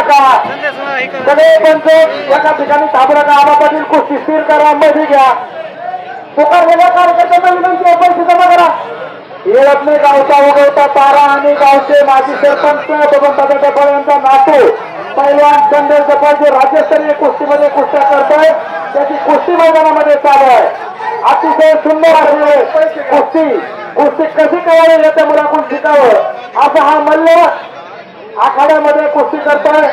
नका. सगळे पंच एका ठिकाणी थांबू नका. आबापातील कुस्ती स्थिर करा, मध्ये घ्या. पुकारलेल्या कार्यकर्त्यांना विनंती आहे, पैसे जमा करा. येळतने गावचा उगवता तारा आणि गावचे माजी सरपंच बबन टपाल यांचा नातू पैलवान संदेश टपाल जे राज्यस्तरीय कुस्तीमध्ये कुस्त्या करतोय, त्याची कुस्ती मैदानामध्ये चालू आहे. अतिशय सुंदर अशी कुस्ती कशी करावी याच्या मुलाकडून शिकावं असा हा मल्ल आखाड्यामध्ये कुस्ती करतोय.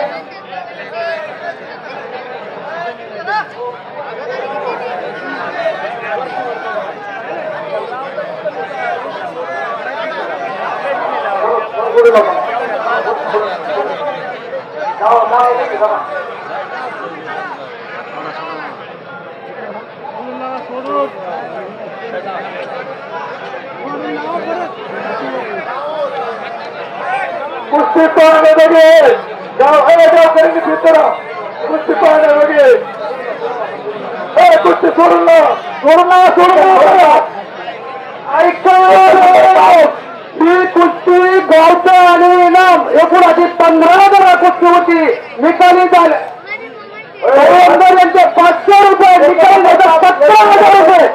कुस्ती पाहण्यामध्ये गावकऱ्यांनी फिरतो. कुस्ती पाहण्यामध्ये कुस्ती सोडून ही कुस्ती गावचं आणि इनाम एकूण आधी 15,000 कुस्ती होती. निकाली झाले यांचे 500 रुपये. निकाली झाले 17,000 रुपये.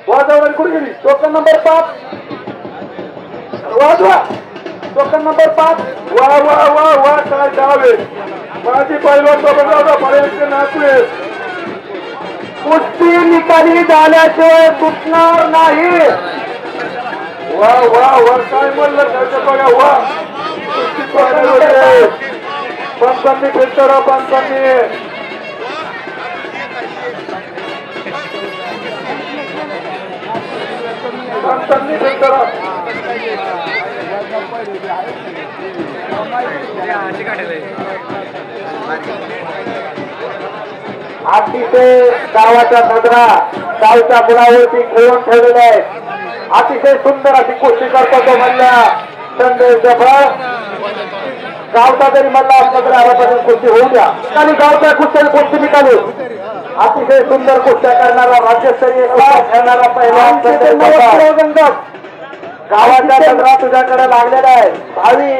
वाजवणारी कुठे गेली? टोकन नंबर 5 वाजवा. Token number 5. वा वा वा वा काय डावे माझी पैलवान पर्यंत नाचले. कुस्ती निकाली झाल्याशिवाय सुटणार नाही. वा वा वा काय म्हणलं त्याचं बघा. वा कुस्ती पाहण्यामध्ये पंचांनी फिरतो. पंचांनी फिरतो. अतिशय गावाच्या नजरा गावच्या मुलावरती खेळून ठेवलेले आहेत. अतिशय सुंदर अशी कुस्ती करतो तो मल्ला संदेश टपाल. गावचा जरी मल्ला असला तरी आरापासून कुस्ती होऊ द्या. आणि गावच्या कुस्ती निकाली अतिशय सुंदर कुस्त्या करणारा राज्यस्तरीय खेळणारा पहिलवान गावाच्या नजरा तुझ्याकडे लागलेला आहे. भावी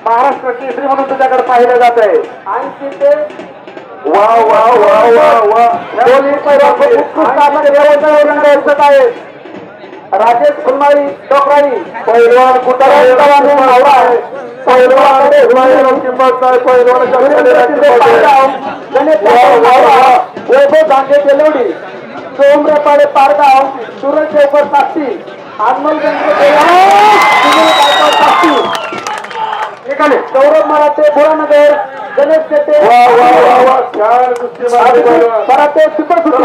महाराष्ट्र केसरी म्हणून तुझ्याकडे पाहिलं जात आहे. आणि ते वा वा वा वा वा उत्कृष्ट आहे. राजेश खुलमाई डोकराई पैलवान कुटारा आहे. पैलवान गांगे बेलवडी सोमरेपाडे पारगाव सुरज चौकर ताकती अनमोल ठिकाणी सौरभ मराठे बोरानगर गणेश शेट्टे पराते सुपर सुटी